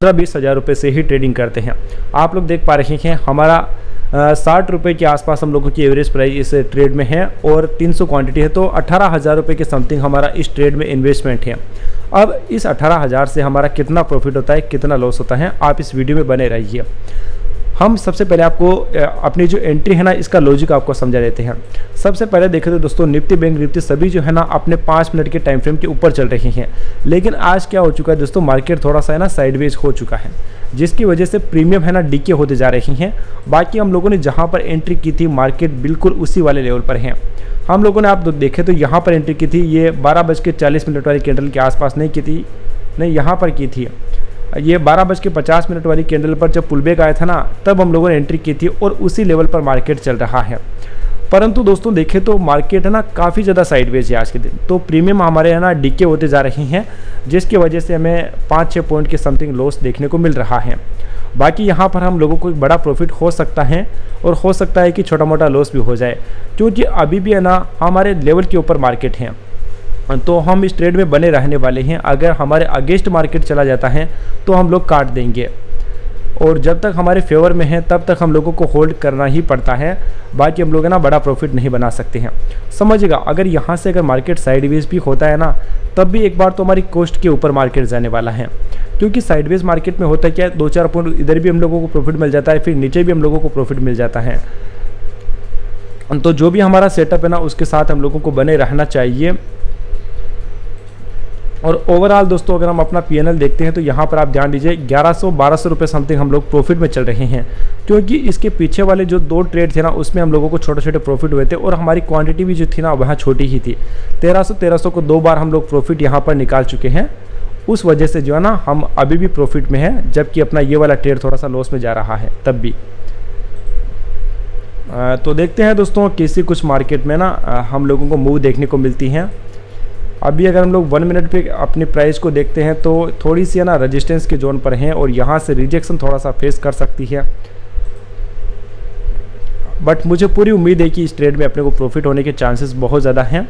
15-20 हज़ार रुपये से ही ट्रेडिंग करते हैं। आप लोग देख पा रहे हैं हमारा 60 रुपये के आसपास हम लोगों की एवरेज प्राइस इस ट्रेड में है और 300 क्वांटिटी है, तो 18,000 रुपये के समथिंग हमारा इस ट्रेड में इन्वेस्टमेंट है। अब इस 18,000 से हमारा कितना प्रॉफिट होता है, कितना लॉस होता है, आप इस वीडियो में बने रहिए। हम सबसे पहले आपको अपनी जो एंट्री है ना, इसका लॉजिक आपको समझा देते हैं। सबसे पहले देखें तो दोस्तों निफ्टी, बैंक निफ्टी सभी जो है ना अपने 5 मिनट के टाइम फ्रेम के ऊपर चल रही हैं, लेकिन आज क्या हो चुका है दोस्तों, मार्केट थोड़ा सा है ना साइडवेज हो चुका है, जिसकी वजह से प्रीमियम है ना डीके होते जा रही हैं। बाकी हम लोगों ने जहाँ पर एंट्री की थी मार्केट बिल्कुल उसी वाले लेवल पर है। हम लोगों ने आप देखें तो यहाँ पर एंट्री की थी, ये 12:40 वाली कैंडल के आसपास नहीं की थी, नहीं यहाँ पर की थी, ये 12:50 वाली कैंडल पर जब पुलबैक आया था ना, तब हम लोगों ने एंट्री की थी और उसी लेवल पर मार्केट चल रहा है। परंतु दोस्तों देखें तो मार्केट है ना काफ़ी ज़्यादा साइडवेज है आज के दिन, तो प्रीमियम हमारे है ना डीके होते जा रही हैं, जिसकी वजह से हमें 5-6 पॉइंट के समथिंग लॉस देखने को मिल रहा है। बाकी यहाँ पर हम लोगों को एक बड़ा प्रॉफिट हो सकता है और हो सकता है कि छोटा मोटा लॉस भी हो जाए, क्योंकि अभी भी है ना हमारे लेवल के ऊपर मार्केट है, तो हम इस ट्रेड में बने रहने वाले हैं। अगर हमारे अगेंस्ट मार्केट चला जाता है तो हम लोग काट देंगे, और जब तक हमारे फेवर में है तब तक हम लोगों को होल्ड करना ही पड़ता है। बाकी हम लोग है ना बड़ा प्रॉफिट नहीं बना सकते हैं, समझिएगा। अगर यहाँ से अगर मार्केट साइडवेज भी होता है ना, तब भी एक बार तो हमारी कॉस्ट के ऊपर मार्केट जाने वाला है, क्योंकि साइडवेज मार्केट में होता क्या है, 2-4 पॉइंट इधर भी हम लोगों को प्रॉफिट मिल जाता है, फिर नीचे भी हम लोगों को प्रॉफिट मिल जाता है। तो जो भी हमारा सेटअप है ना उसके साथ हम लोगों को बने रहना चाहिए। और ओवरऑल दोस्तों अगर हम अपना पीएनएल देखते हैं तो यहाँ पर आप ध्यान दीजिए 1100-1200 रुपये समथिंग हम लोग प्रॉफिट में चल रहे हैं, क्योंकि इसके पीछे वाले जो 2 ट्रेड थे ना उसमें हम लोगों को छोटे छोटे प्रॉफिट हुए थे और हमारी क्वांटिटी भी जो थी ना वहाँ छोटी ही थी। 1300 को 2 बार हम लोग प्रॉफिट यहाँ पर निकाल चुके हैं, उस वजह से जो है ना हम अभी भी प्रॉफिट में है, जबकि अपना ये वाला ट्रेड थोड़ा सा लॉस में जा रहा है तब भी। तो देखते हैं दोस्तों किसी कुछ मार्केट में ना हम लोगों को मूव देखने को मिलती हैं। अभी अगर हम लोग 1 मिनट पे अपनी प्राइस को देखते हैं तो थोड़ी सी है ना रेजिस्टेंस के जोन पर हैं और यहाँ से रिजेक्शन थोड़ा सा फेस कर सकती है, बट मुझे पूरी उम्मीद है कि इस ट्रेड में अपने को प्रॉफिट होने के चांसेस बहुत ज़्यादा हैं।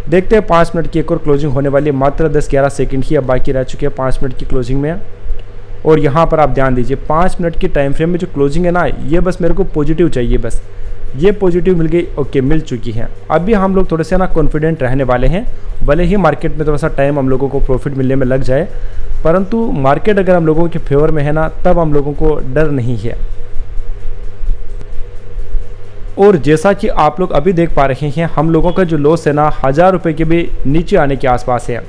देखते हैं 5 मिनट की एक और क्लोजिंग होने वाली है, मात्र 10-11 सेकंड ही अब बाकी रह चुके हैं 5 मिनट की क्लोजिंग में। और यहाँ पर आप ध्यान दीजिए 5 मिनट की टाइम फ्रेम में जो क्लोजिंग है ना, ये बस मेरे को पॉजिटिव चाहिए, बस ये पॉजिटिव मिल गई, ओके मिल चुकी है। अभी हम लोग थोड़े से ना कॉन्फिडेंट रहने वाले हैं, भले ही मार्केट में थोड़ा सा टाइम हम लोगों को प्रॉफिट मिलने में लग जाए, परंतु मार्केट अगर हम लोगों के फेवर में है ना तब हम लोगों को डर नहीं है। और जैसा कि आप लोग अभी देख पा रहे हैं हम लोगों का जो लॉस है ना 1000 रुपये के भी नीचे आने के आसपास है।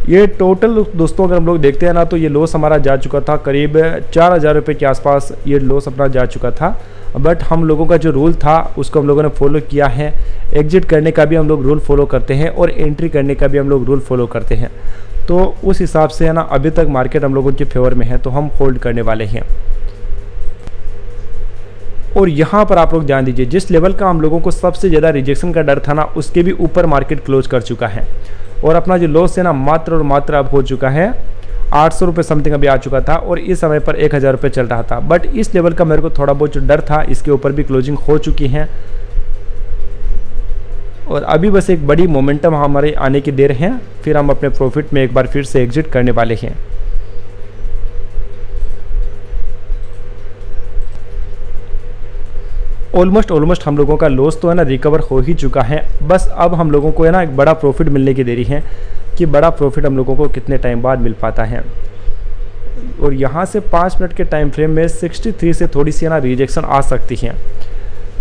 ये टोटल दोस्तों अगर हम लोग देखते हैं ना तो ये लॉस हमारा जा चुका था करीब 4000 रुपये के आसपास, ये लॉस अपना जा चुका था। बट हम लोगों का जो रूल था उसको हम लोगों ने फॉलो किया है, एग्जिट करने का भी हम लोग रूल फॉलो करते हैं और एंट्री करने का भी हम लोग रूल फॉलो करते हैं। तो उस हिसाब से है ना अभी तक मार्केट हम लोगों के फेवर में है, तो हम होल्ड करने वाले हैं। और यहाँ पर आप लोग ध्यान दीजिए, जिस लेवल का हम लोगों को सबसे ज़्यादा रिजेक्शन का डर था ना, उसके भी ऊपर मार्केट क्लोज कर चुका है और अपना जो लॉस है ना मात्र और मात्र अब हो चुका है 800 रुपये समथिंग अभी आ चुका था और इस समय पर 1000 रुपये चल रहा था। बट इस लेवल का मेरे को थोड़ा बहुत जो डर था, इसके ऊपर भी क्लोजिंग हो चुकी है और अभी बस एक बड़ी मोमेंटम हमारे आने की देर है, फिर हम अपने प्रॉफिट में एक बार फिर से एग्जिट करने वाले हैं। ऑलमोस्ट हम लोगों का लॉस तो है ना रिकवर हो ही चुका है, बस अब हम लोगों को है ना एक बड़ा प्रॉफिट मिलने की देरी है कि बड़ा प्रॉफिट हम लोगों को कितने टाइम बाद मिल पाता है। और यहाँ से 5 मिनट के टाइम फ्रेम में 63 से थोड़ी सी है ना रिजेक्शन आ सकती है।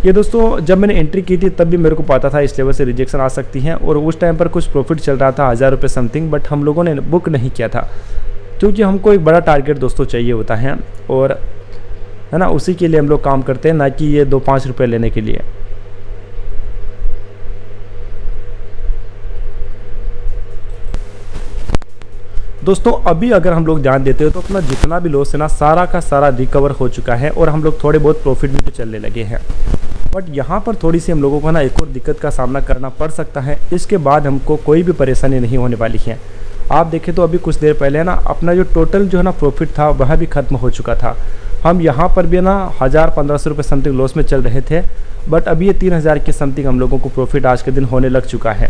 ये दोस्तों जब मैंने एंट्री की थी तब भी मेरे को पता था इस लेवल से रिजेक्शन आ सकती है और उस टाइम पर कुछ प्रॉफिट चल रहा था 1000 रुपये समथिंग, बट हम लोगों ने बुक नहीं किया था, क्योंकि हमको एक बड़ा टारगेट दोस्तों चाहिए होता है और है ना उसी के लिए हम लोग काम करते हैं, ना कि ये 2-5 रुपये लेने के लिए। दोस्तों अभी अगर हम लोग ध्यान देते हो तो अपना जितना भी लॉस है ना सारा का सारा रिकवर हो चुका है और हम लोग थोड़े बहुत प्रॉफिट में तो चलने लगे हैं। बट यहाँ पर थोड़ी सी हम लोगों को ना एक और दिक्कत का सामना करना पड़ सकता है, इसके बाद हमको कोई भी परेशानी नहीं होने वाली है। आप देखें तो अभी कुछ देर पहले ना अपना जो टोटल जो है ना प्रॉफिट था वह भी खत्म हो चुका था। हम यहाँ पर भी ना 1000-1500 रुपये समथिंग लॉस में चल रहे थे, बट अभी ये 3000 के समथिंग हम लोगों को प्रॉफिट आज के दिन होने लग चुका है।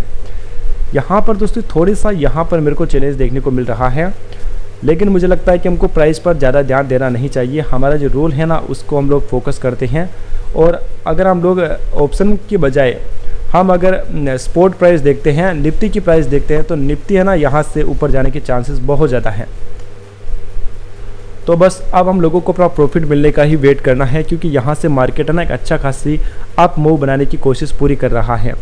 यहाँ पर दोस्तों थोड़ी सा यहाँ पर मेरे को चैलेंज देखने को मिल रहा है, लेकिन मुझे लगता है कि हमको प्राइस पर ज़्यादा ध्यान देना नहीं चाहिए। हमारा जो रूल है ना उसको हम लोग फोकस करते हैं। और अगर हम लोग ऑप्शन की बजाय हम अगर स्पॉट प्राइस देखते हैं, निफ्टी की प्राइस देखते हैं, तो निफ्टी है ना यहाँ से ऊपर जाने के चांसेस बहुत ज़्यादा हैं। तो बस अब हम लोगों को अपना प्रॉफिट मिलने का ही वेट करना है, क्योंकि यहाँ से मार्केट है ना एक अच्छा खासी अप मूव बनाने की कोशिश पूरी कर रहा है।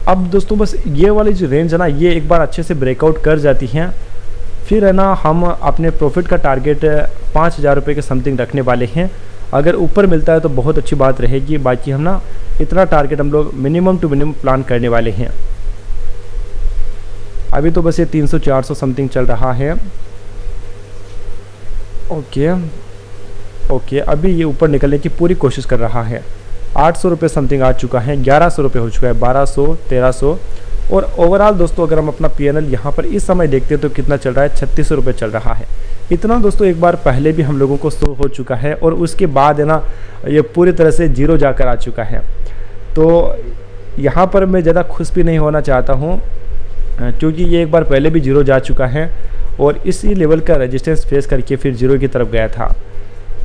अब दोस्तों बस ये वाली जो रेंज है ना ये एक बार अच्छे से ब्रेकआउट कर जाती हैं, फिर है ना हम अपने प्रॉफिट का टारगेट 5,000 रुपये के समथिंग रखने वाले हैं। अगर ऊपर मिलता है तो बहुत अच्छी बात रहेगी, बाकी हम ना इतना टारगेट हम लोग मिनिमम टू मिनिमम प्लान करने वाले हैं। अभी तो बस ये 300-400 समथिंग चल रहा है। ओके अभी ये ऊपर निकलने की पूरी कोशिश कर रहा है। 800 रुपये समथिंग आ चुका है, 1100 रुपये हो चुका है, 1200, 1300। और ओवरऑल दोस्तों अगर हम अपना PNL यहाँ पर इस समय देखते हैं तो कितना चल रहा है, 3600 रुपये चल रहा है। इतना दोस्तों एक बार पहले भी हम लोगों को शो हो चुका है और उसके बाद है ना ये पूरी तरह से जीरो जाकर आ चुका है। तो यहाँ पर मैं ज़्यादा खुश भी नहीं होना चाहता हूँ, क्योंकि ये एक बार पहले भी जीरो जा चुका है और इसी लेवल का रेजिस्टेंस फेस करके फिर जीरो की तरफ गया था।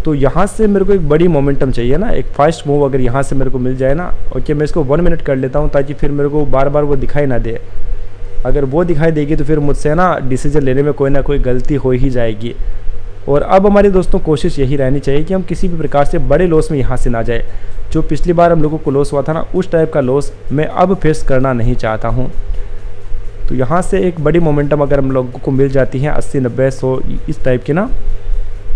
तो यहाँ से मेरे को एक बड़ी मोमेंटम चाहिए ना, एक फास्ट मूव अगर यहाँ से मेरे को मिल जाए ना। ओके मैं इसको 1 मिनट कर लेता हूँ ताकि फिर मेरे को बार बार वो दिखाई ना दे। अगर वो दिखाई देगी तो फिर मुझसे ना डिसीजन लेने में कोई ना कोई गलती हो ही जाएगी। और अब हमारी दोस्तों कोशिश यही रहनी चाहिए कि हम किसी भी प्रकार से बड़े लॉस में यहाँ से ना जाए। जो पिछली बार हम लोगों को लॉस हुआ था ना उस टाइप का लॉस मैं अब फेस करना नहीं चाहता हूँ। तो यहाँ से एक बड़ी मोमेंटम अगर हम लोगों को मिल जाती है 80, 90, 100 इस टाइप की ना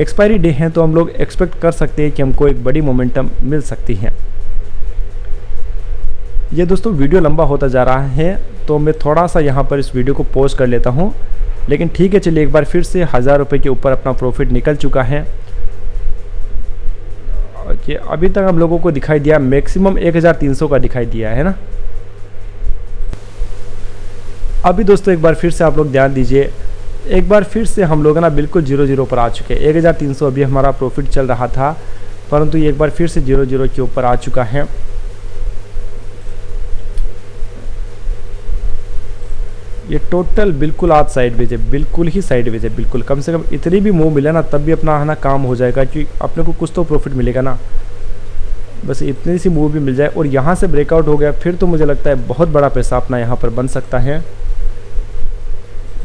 एक्सपायरी डे हैं, तो हम लोग एक्सपेक्ट कर सकते हैं कि हमको एक बड़ी मोमेंटम मिल सकती है। ये दोस्तों वीडियो लंबा होता जा रहा है तो मैं थोड़ा सा यहाँ पर इस वीडियो को पॉज कर लेता हूँ, लेकिन ठीक है चलिए एक बार फिर से 1000 रुपये के ऊपर अपना प्रॉफिट निकल चुका है। ओके अभी तक हम लोगों को दिखाई दिया मैक्सिमम 1300 का दिखाई दिया है ना। अभी दोस्तों एक बार फिर से आप लोग ध्यान दीजिए, एक बार फिर से हम लोग ना बिल्कुल 0-0 पर आ चुके हैं। 1300 अभी हमारा प्रॉफिट चल रहा था, परंतु ये एक बार फिर से 0-0 के ऊपर आ चुका है। ये टोटल बिल्कुल आज साइडवेज है, बिल्कुल ही साइडवेज है, बिल्कुल। कम से कम इतनी भी मूव मिले ना तब भी अपना है ना काम हो जाएगा, क्योंकि अपने को कुछ तो प्रॉफिट मिलेगा ना। बस इतनी सी मूव भी मिल जाए और यहाँ से ब्रेकआउट हो गया फिर तो मुझे लगता है बहुत बड़ा पैसा अपना यहाँ पर बन सकता है।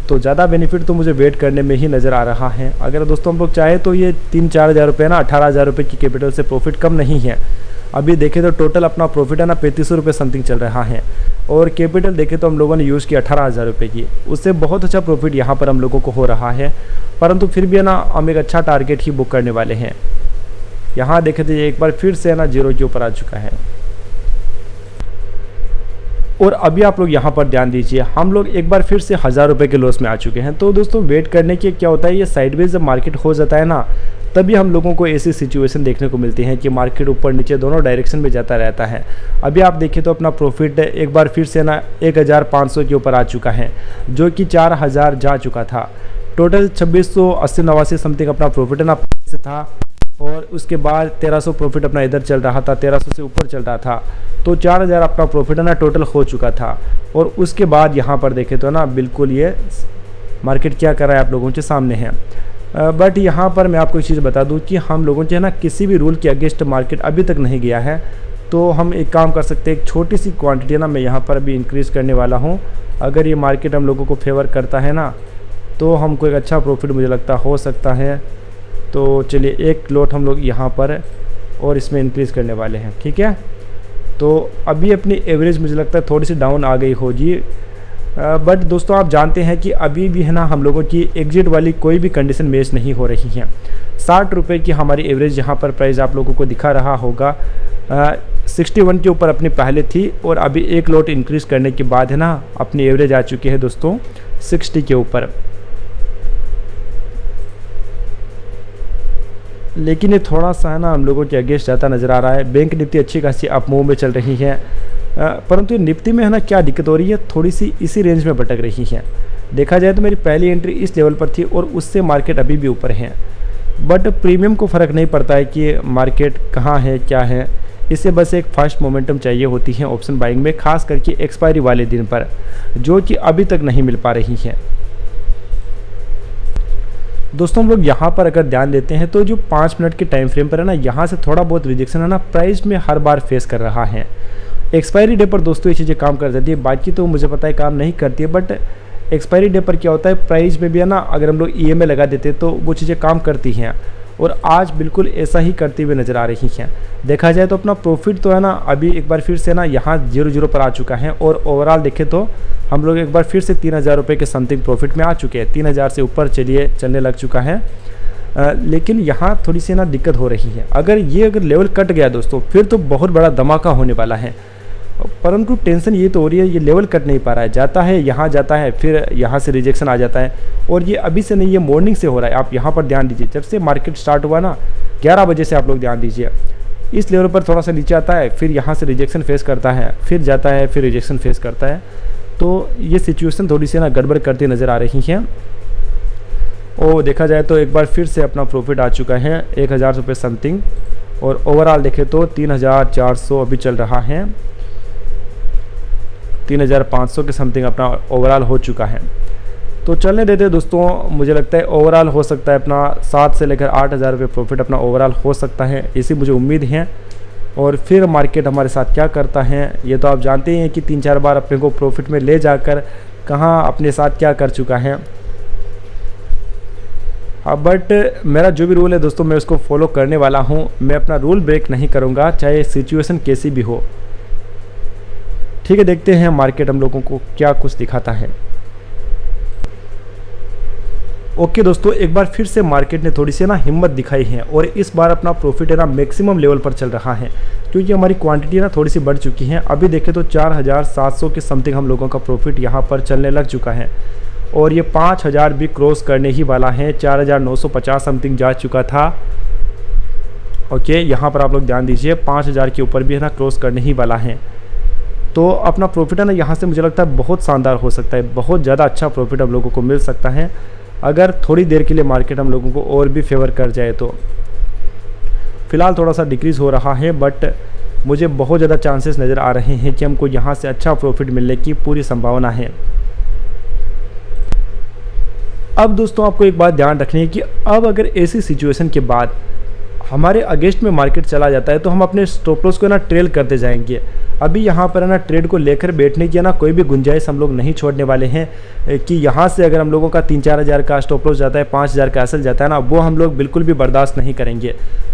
तो ज़्यादा बेनिफिट तो मुझे वेट करने में ही नज़र आ रहा है। अगर दोस्तों हम लोग चाहे तो ये 3-4 हज़ार रुपये ना 18,000 रुपये की कैपिटल से प्रॉफिट कम नहीं है। अभी देखें तो टोटल अपना प्रॉफिट है ना 3500 रुपये समथिंग चल रहा है और कैपिटल देखें तो हम लोगों ने यूज़ की 18,000 रुपये की, उससे बहुत अच्छा प्रॉफिट यहाँ पर हम लोगों को हो रहा है। परंतु फिर भी है ना हम एक अच्छा टारगेट ही बुक करने वाले हैं। यहाँ देखें तो एक बार फिर से है ना 0 के ऊपर आ चुका है। और अभी आप लोग यहाँ पर ध्यान दीजिए, हम लोग एक बार फिर से 1000 रुपये के लॉस में आ चुके हैं। तो दोस्तों वेट करने के क्या होता है, ये साइडवेज जब मार्केट हो जाता है ना तभी हम लोगों को ऐसी सिचुएशन देखने को मिलती है कि मार्केट ऊपर नीचे दोनों डायरेक्शन में जाता रहता है। अभी आप देखिए तो अपना प्रॉफिट एक बार फिर से ना 1500 के ऊपर आ चुका है, जो कि 4000 जा चुका था। टोटल 2680-89 समथिंग अपना प्रॉफिट है ना से था और उसके बाद 1300 प्रॉफिट अपना इधर चल रहा था, 1300 से ऊपर चल रहा था। तो 4000 अपना प्रॉफिट है ना टोटल हो चुका था। और उसके बाद यहाँ पर देखें तो ना बिल्कुल ये मार्केट क्या कर रहा है आप लोगों के सामने है। बट यहाँ पर मैं आपको एक चीज़ बता दूँ कि हम लोगों के ना किसी भी रूल के अगेंस्ट मार्केट अभी तक नहीं गया है। तो हम एक काम कर सकते हैं, एक छोटी सी क्वांटिटी ना मैं यहाँ पर अभी इंक्रीज़ करने वाला हूँ। अगर ये मार्केट हम लोगों को फेवर करता है ना तो हमको एक अच्छा प्रॉफिट मुझे लगता हो सकता है। तो चलिए एक लॉट हम लोग यहाँ पर और इसमें इंक्रीज़ करने वाले हैं, ठीक है। तो अभी अपनी एवरेज मुझे लगता है थोड़ी सी डाउन आ गई होगी, बट दोस्तों आप जानते हैं कि अभी भी है ना हम लोगों की एग्जिट वाली कोई भी कंडीशन मैच नहीं हो रही है। 60 रुपये की हमारी एवरेज यहाँ पर प्राइस आप लोगों को दिखा रहा होगा। 61 के ऊपर अपनी पहले थी और अभी एक लॉट इंक्रीज़ करने के बाद है ना अपनी एवरेज आ चुकी है दोस्तों 60 के ऊपर। लेकिन ये थोड़ा सा है ना हम लोगों के अगेंस्ट जाता नज़र आ रहा है। बैंक निफ्टी अच्छी खासी अप मूव में चल रही है, परंतु निफ्टी में है ना क्या दिक्कत हो रही है, थोड़ी सी इसी रेंज में भटक रही है। देखा जाए तो मेरी पहली एंट्री इस लेवल पर थी और उससे मार्केट अभी भी ऊपर है। बट प्रीमियम को फ़र्क नहीं पड़ता है कि मार्केट कहाँ है क्या है, इसे बस एक फास्ट मोमेंटम चाहिए होती है ऑप्शन बाइंग में, खास करके एक्सपायरी वाले दिन पर, जो कि अभी तक नहीं मिल पा रही है। दोस्तों हम लोग यहाँ पर अगर ध्यान देते हैं तो जो 5 मिनट के टाइम फ्रेम पर है ना, यहाँ से थोड़ा बहुत रिजेक्शन है ना प्राइस में हर बार फेस कर रहा है। एक्सपायरी डे पर दोस्तों ये चीज़ें काम कर जाती है, बाकी तो मुझे पता है काम नहीं करती है, बट एक्सपायरी डे पर क्या होता है प्राइस में भी है ना, अगर हम लोग EMA लगा देते हैं तो वो चीज़ें काम करती हैं, और आज बिल्कुल ऐसा ही करती हुई नज़र आ रही हैं। देखा जाए तो अपना प्रॉफिट तो है ना अभी एक बार फिर से ना यहाँ 0 पर आ चुका है, और ओवरऑल देखें तो हम लोग एक बार फिर से 3000 रुपये के समथिंग प्रॉफिट में आ चुके हैं। 3000 से ऊपर चलने लग चुका है। लेकिन यहाँ थोड़ी सी ना दिक्कत हो रही है। अगर लेवल कट गया दोस्तों फिर तो बहुत बड़ा धमाका होने वाला है, परंतु टेंशन ये तो हो रही है, ये लेवल कट नहीं पा रहा है, जाता है यहाँ जाता है, फिर यहाँ से रिजेक्शन आ जाता है, और ये अभी से नहीं, ये मॉर्निंग से हो रहा है। आप यहाँ पर ध्यान दीजिए, जब से मार्केट स्टार्ट हुआ ना 11 बजे से आप लोग ध्यान दीजिए, इस लेवल पर थोड़ा सा नीचे आता है, फिर यहाँ से रिजेक्शन फेस करता है, फिर जाता है, फिर रिजेक्शन फेस करता है। तो ये सिचुएशन थोड़ी सी ना गड़बड़ करती नज़र आ रही है। और देखा जाए तो एक बार फिर से अपना प्रॉफिट आ चुका है 1000 रुपये समथिंग, और ओवरऑल देखें तो 3400 अभी चल रहा है, 3500 के समथिंग अपना ओवरऑल हो चुका है। तो चलने देते दोस्तों, मुझे लगता है ओवरऑल हो सकता है अपना 7 से लेकर 8000 रुपये प्रॉफिट अपना ओवरऑल हो सकता है, ऐसी मुझे उम्मीद है। और फिर मार्केट हमारे साथ क्या करता है ये तो आप जानते हैं कि 3-4 बार अपने को प्रॉफिट में ले जाकर कहाँ अपने साथ क्या कर चुका है। बट मेरा जो भी रूल है दोस्तों मैं उसको फॉलो करने वाला हूँ, मैं अपना रूल ब्रेक नहीं करूँगा चाहे सिचुएशन कैसी भी हो। ठीक है, देखते हैं मार्केट हम लोगों को क्या कुछ दिखाता है। ओके दोस्तों, एक बार फिर से मार्केट ने थोड़ी सी ना हिम्मत दिखाई है, और इस बार अपना प्रॉफिट है ना मैक्सिमम लेवल पर चल रहा है, क्योंकि हमारी क्वांटिटी ना थोड़ी सी बढ़ चुकी है। अभी देखें तो 4700 के समथिंग हम लोगों का प्रॉफिट यहाँ पर चलने लग चुका है, और ये 5000 भी क्रॉस करने ही वाला है। 4950 समथिंग जा चुका था। ओके, यहाँ पर आप लोग ध्यान दीजिए, 5000 के ऊपर भी है ना क्रॉस करने ही वाला है। तो अपना प्रॉफिट है ना यहाँ से मुझे लगता है बहुत शानदार हो सकता है, बहुत ज़्यादा अच्छा प्रॉफिट हम लोगों को मिल सकता है, अगर थोड़ी देर के लिए मार्केट हम लोगों को और भी फेवर कर जाए तो। फिलहाल थोड़ा सा डिक्रीज़ हो रहा है, बट मुझे बहुत ज़्यादा चांसेस नज़र आ रहे हैं कि हमको यहाँ से अच्छा प्रॉफिट मिलने की पूरी संभावना है। अब दोस्तों आपको एक बात ध्यान रखनी है कि अब अगर ऐसी सिचुएशन के बाद हमारे अगेंस्ट में मार्केट चला जाता है तो हम अपने स्टॉप लॉस को ना ट्रेल करते जाएंगे। अभी यहाँ पर है ना ट्रेड को लेकर बैठने की ना कोई भी गुंजाइश हम लोग नहीं छोड़ने वाले हैं, कि यहाँ से अगर हम लोगों का 3-4 हज़ार का स्टॉप लॉस जाता है, 5000 का एसएल जाता है ना, वो हम लोग बिल्कुल भी बर्दाश्त नहीं करेंगे।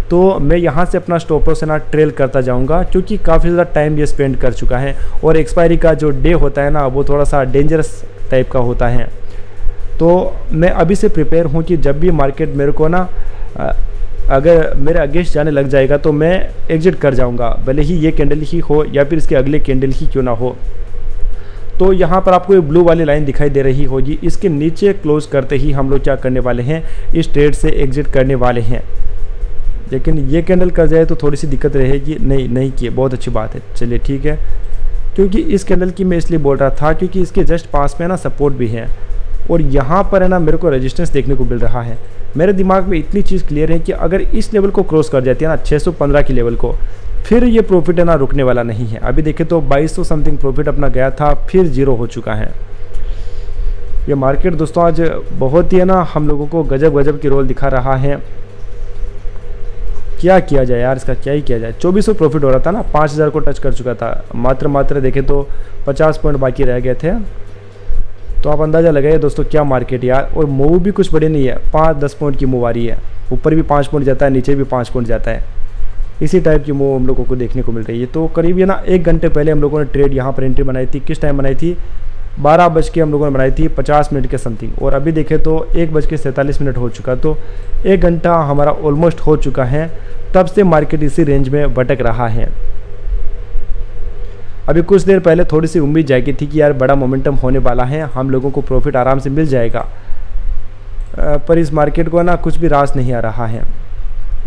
तो मैं यहाँ से अपना स्टॉप लॉस है ना ट्रेल करता जाऊँगा, क्योंकि काफ़ी ज़्यादा टाइम ये स्पेंड कर चुका है, और एक्सपायरी का जो डे होता है ना वो थोड़ा सा डेंजरस टाइप का होता है। तो मैं अभी से प्रिपेयर हूँ कि जब भी मार्केट मेरे को ना अगर मेरे अगेंस्ट जाने लग जाएगा तो मैं एग्जिट कर जाऊंगा, भले ही ये कैंडल ही हो या फिर इसके अगले कैंडल ही क्यों ना हो। तो यहाँ पर आपको ये ब्लू वाली लाइन दिखाई दे रही होगी, इसके नीचे क्लोज करते ही हम लोग क्या करने वाले हैं, इस ट्रेड से एग्जिट करने वाले हैं। लेकिन ये कैंडल कर जाए तो थोड़ी सी दिक्कत रहेगी। नहीं किए, बहुत अच्छी बात है, चलिए ठीक है। क्योंकि इस कैंडल की मैं इसलिए बोल रहा था क्योंकि इसके जस्ट पास में ना सपोर्ट भी है, और यहाँ पर है ना मेरे को रेजिस्टेंस देखने को मिल रहा है। मेरे दिमाग में इतनी चीज़ क्लियर है कि अगर इस लेवल को क्रॉस कर जाती है ना 615 की लेवल को, फिर ये प्रॉफिट है ना रुकने वाला नहीं है। अभी देखें तो 2200 समथिंग प्रॉफिट अपना गया था, फिर 0 हो चुका है। ये मार्केट दोस्तों आज बहुत ही है ना हम लोगों को गजब गजब की रोल दिखा रहा है। क्या किया जाए यार, इसका क्या ही किया जाए। 2400 प्रॉफिट हो रहा था ना, 5000 को टच कर चुका था, मात्र देखें तो 50 पॉइंट बाकी रह गए थे। तो आप अंदाज़ा लगाइए दोस्तों क्या मार्केट यार, और मूव भी कुछ बड़ी नहीं है, 5-10 पॉइंट की मूव आ रही है, ऊपर भी 5 पॉइंट जाता है, नीचे भी 5 पॉइंट जाता है, इसी टाइप की मूव हम लोगों को देखने को मिल रही है। तो करीब ये ना 1 घंटे पहले हम लोगों ने ट्रेड यहाँ पर एंट्री बनाई थी। किस टाइम बनाई थी, 12 बज के हम लोगों ने बनाई थी 50 मिनट के समथिंग, और अभी देखें तो 1:47 हो चुका। तो 1 घंटा हमारा ऑलमोस्ट हो चुका है, तब से मार्केट इसी रेंज में भटक रहा है। अभी कुछ देर पहले थोड़ी सी उम्मीद जागी थी कि यार बड़ा मोमेंटम होने वाला है, हम लोगों को प्रॉफिट आराम से मिल जाएगा, पर इस मार्केट को ना कुछ भी रास नहीं आ रहा है।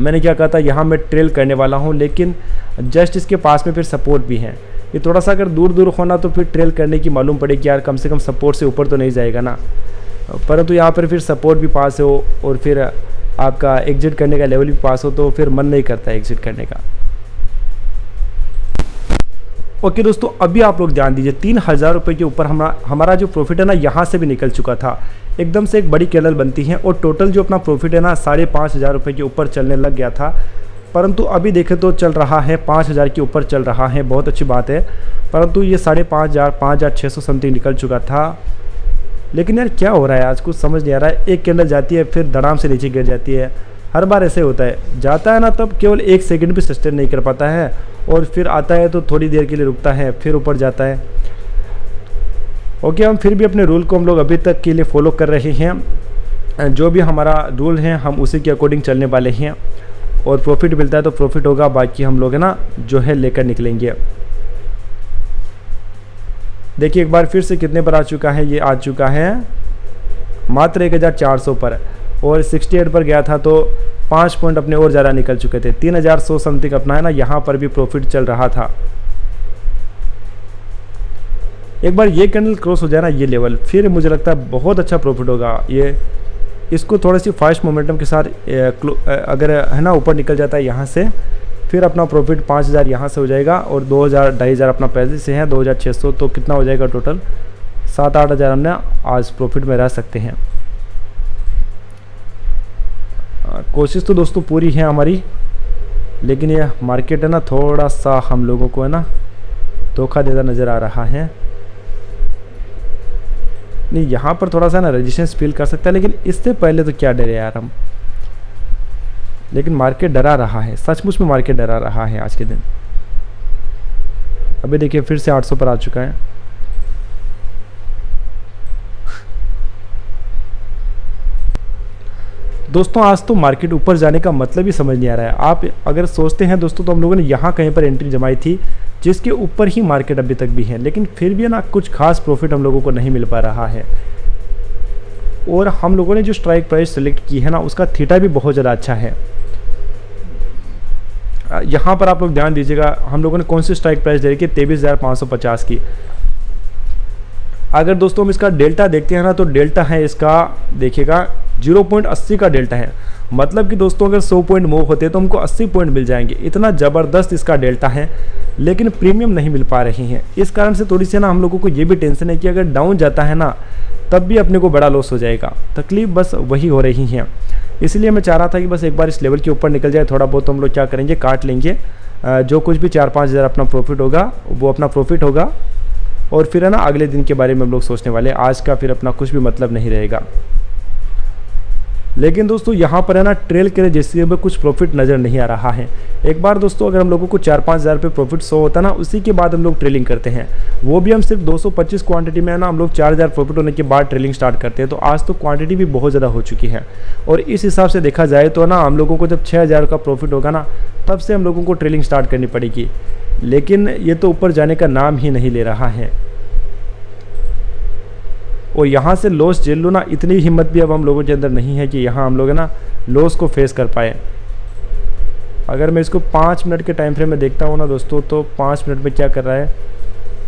मैंने क्या कहा था, यहाँ मैं ट्रेल करने वाला हूँ, लेकिन जस्ट इसके पास में फिर सपोर्ट भी है। ये थोड़ा सा अगर दूर होना तो फिर ट्रेल करने की मालूम पड़ेगी यार, कम से कम सपोर्ट से ऊपर तो नहीं जाएगा ना, परंतु यहाँ पर फिर सपोर्ट भी पास हो और फिर आपका एग्जिट करने का लेवल भी पास हो, तो फिर मन नहीं करता एग्जिट करने का। ओके दोस्तों, अभी आप लोग ध्यान दीजिए, 3000 रुपये के ऊपर हमारा जो प्रॉफिट है ना यहाँ से भी निकल चुका था। एकदम से एक बड़ी कैंडल बनती है और टोटल जो अपना प्रॉफिट है ना 5500 रुपये के ऊपर चलने लग गया था। परंतु अभी देखें तो चल रहा है 5000 के ऊपर चल रहा है, बहुत अच्छी बात है। परंतु ये 5500 5600 समथिंग निकल चुका था। लेकिन यार क्या हो रहा है आज, कुछ समझ नहीं आ रहा है। एक कैंडल जाती है फिर धड़ाम से नीचे गिर जाती है, हर बार ऐसे होता है। जाता है ना तब केवल 1 सेकंड भी सस्टेन नहीं कर पाता है, और फिर आता है तो थोड़ी देर के लिए रुकता है, फिर ऊपर जाता है। ओके, हम फिर भी अपने रूल को हम लोग अभी तक के लिए फॉलो कर रहे हैं। जो भी हमारा रूल है हम उसी के अकॉर्डिंग चलने वाले हैं, और प्रॉफिट मिलता है तो प्रॉफिट होगा, बाकी हम लोग है ना जो है लेकर निकलेंगे। देखिए एक बार फिर से कितने पर आ चुका है, ये आ चुका है मात्र 1400 पर, और 68 पर गया था तो 5 पॉइंट अपने और ज़्यादा निकल चुके थे। 3100 समथिंग अपना है ना यहाँ पर भी प्रॉफिट चल रहा था। एक बार ये कैंडल क्रॉस हो जाए ना ये लेवल, फिर मुझे लगता है बहुत अच्छा प्रॉफिट होगा। ये इसको थोड़ी सी फास्ट मोमेंटम के साथ अगर है ना ऊपर निकल जाता है यहाँ से, फिर अपना प्रॉफिट 5000 यहाँ से हो जाएगा, और 2000 2500 अपना पहले से है 2600, तो कितना हो जाएगा टोटल 7-8 हज़ार हमने आज प्रॉफिट में रह सकते हैं। कोशिश तो दोस्तों पूरी है हमारी, लेकिन ये मार्केट है ना थोड़ा सा हम लोगों को है ना धोखा देता नज़र आ रहा है। नहीं, यहाँ पर थोड़ा सा ना रेजिस्टेंस फील कर सकता है, लेकिन इससे पहले तो क्या डरे यार हम। लेकिन मार्केट डरा रहा है, सचमुच में मार्केट डरा रहा है आज के दिन। अभी देखिए फिर से 800 पर आ चुका है। दोस्तों आज तो मार्केट ऊपर जाने का मतलब ही समझ नहीं आ रहा है। आप अगर सोचते हैं दोस्तों तो हम लोगों ने यहाँ कहीं पर एंट्री जमाई थी जिसके ऊपर ही मार्केट अभी तक भी है, लेकिन फिर भी ना कुछ खास प्रॉफिट हम लोगों को नहीं मिल पा रहा है। और हम लोगों ने जो स्ट्राइक प्राइस सेलेक्ट की है ना उसका थीटा भी बहुत ज़्यादा अच्छा है। यहाँ पर आप लोग ध्यान दीजिएगा, हम लोगों ने कौन सी स्ट्राइक प्राइस दे रखी है 23,550 की। अगर दोस्तों हम इसका डेल्टा देखते हैं ना तो डेल्टा है इसका, देखिएगा 0.80 का डेल्टा है। मतलब कि दोस्तों अगर 100 पॉइंट मूव होते तो हमको 80 पॉइंट मिल जाएंगे, इतना ज़बरदस्त इसका डेल्टा है। लेकिन प्रीमियम नहीं मिल पा रही हैं, इस कारण से थोड़ी सी ना हम लोगों को ये भी टेंशन है कि अगर डाउन जाता है ना तब भी अपने को बड़ा लॉस हो जाएगा। तकलीफ बस वही हो रही है। इसलिए मैं चाह रहा था कि बस एक बार इस लेवल के ऊपर निकल जाए, थोड़ा बहुत हम लोग क्या करेंगे काट लेंगे। जो कुछ भी 4-5 हज़ार अपना प्रॉफिट होगा वो अपना प्रॉफिट होगा, और फिर है ना अगले दिन के बारे में हम लोग सोचने वाले। आज का फिर अपना कुछ भी मतलब नहीं रहेगा। लेकिन दोस्तों यहाँ पर है ना ट्रेल के जैसे में कुछ प्रॉफिट नज़र नहीं आ रहा है। एक बार दोस्तों अगर हम लोगों को 4-5 हज़ार रुपये प्रॉफिट शो होता ना, उसी के बाद हम लोग ट्रेलिंग करते हैं। वो भी हम सिर्फ 225 क्वांटिटी में है ना हम लोग 4000 प्रॉफिट होने के बाद ट्रेलिंग स्टार्ट करते हैं। तो आज तो क्वांटिटी भी बहुत ज़्यादा हो चुकी है, और इस हिसाब से देखा जाए तो ना हम लोगों को जब 6000 का प्रॉफिट होगा ना तब से हम लोगों को ट्रेलिंग स्टार्ट करनी पड़ेगी। लेकिन ये तो ऊपर जाने का नाम ही नहीं ले रहा है, और यहाँ से लॉस झेल लो ना, इतनी हिम्मत भी अब हम लोगों के अंदर नहीं है कि यहाँ हम लोग है ना लॉस को फेस कर पाए। अगर मैं इसको 5 मिनट के टाइम फ्रेम में देखता हूँ ना दोस्तों, तो 5 मिनट में क्या कर रहा है,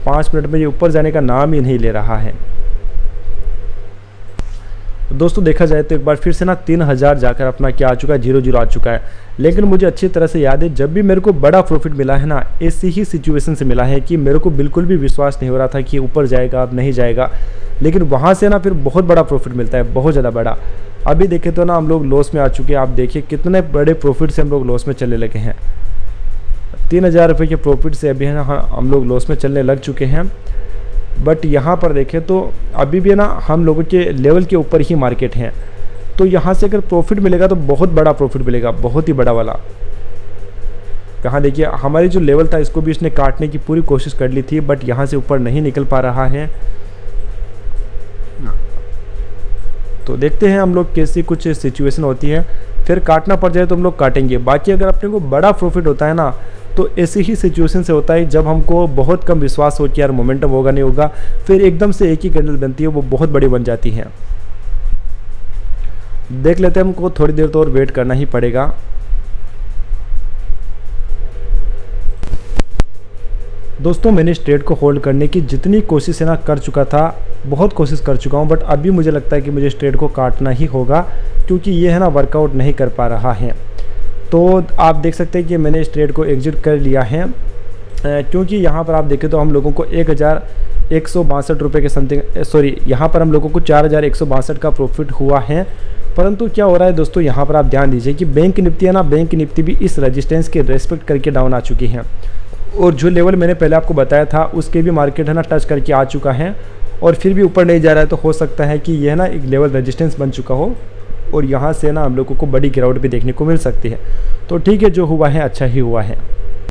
5 मिनट में ये ऊपर जाने का नाम ही नहीं ले रहा है। दोस्तों देखा जाए तो एक बार फिर से ना 3000 जाकर अपना क्या आ चुका है, 0-0 आ चुका है। लेकिन मुझे अच्छी तरह से याद है जब भी मेरे को बड़ा प्रॉफिट मिला है ना, ऐसी ही सिचुएशन से मिला है कि मेरे को बिल्कुल भी विश्वास नहीं हो रहा था कि ऊपर जाएगा अब नहीं जाएगा, लेकिन वहाँ से ना फिर बहुत बड़ा प्रॉफिट मिलता है, बहुत ज़्यादा बड़ा। अभी देखें तो ना हम लोग लॉस में आ चुके हैं। आप देखिए कितने बड़े प्रॉफिट से हम लोग लॉस में चलने लगे हैं। 3000 रुपये के प्रॉफिट से अभी है ना हम लोग लॉस में चलने लग चुके हैं। बट यहाँ पर देखें तो अभी भी ना हम लोगों के लेवल के ऊपर ही मार्केट है, तो यहाँ से अगर प्रॉफिट मिलेगा तो बहुत बड़ा प्रॉफिट मिलेगा, बहुत ही बड़ा वाला। कहाँ देखिए हमारी जो लेवल था इसको भी इसने काटने की पूरी कोशिश कर ली थी, बट यहाँ से ऊपर नहीं निकल पा रहा है। तो देखते हैं हम लोग कैसी कुछ सिचुएशन होती है, फिर काटना पड़ जाए तो हम लोग काटेंगे। बाकी अगर अपने को बड़ा प्रॉफिट होता है ना तो ऐसी ही सिचुएशन से होता है जब हमको बहुत कम विश्वास हो कि यार मोमेंटम होगा नहीं होगा, फिर एकदम से एक ही कैंडल बनती है, वो बहुत बड़ी बन जाती है। देख लेते हैं, हमको थोड़ी देर तो और वेट करना ही पड़ेगा। दोस्तों मैंने इस ट्रेड को होल्ड करने की जितनी कोशिश है ना कर चुका था, बहुत कोशिश कर चुका हूँ, बट अभी मुझे लगता है कि मुझे इस ट्रेड को काटना ही होगा, क्योंकि ये है ना वर्कआउट नहीं कर पा रहा है। तो आप देख सकते हैं कि मैंने इस ट्रेड को एग्जिट कर लिया है। क्योंकि यहाँ पर आप देखें तो हम लोगों को 1162 रुपये के समथिंग, सॉरी यहाँ पर हम लोगों को 4162 का प्रॉफिट हुआ है। परंतु क्या हो रहा है दोस्तों, यहाँ पर आप ध्यान दीजिए कि बैंक निफ्टी है ना, बैंक निफ्टी भी इस रेजिस्टेंस के रेस्पेक्ट करके डाउन आ चुकी है, और जो लेवल मैंने पहले आपको बताया था उसके भी मार्केट है ना टच करके आ चुका है, और फिर भी ऊपर नहीं जा रहा है। तो हो सकता है कि यह ना एक लेवल रेजिस्टेंस बन चुका हो, और यहाँ से ना हम लोगों को बड़ी गिरावट भी देखने को मिल सकती है। तो ठीक है, जो हुआ है अच्छा ही हुआ है।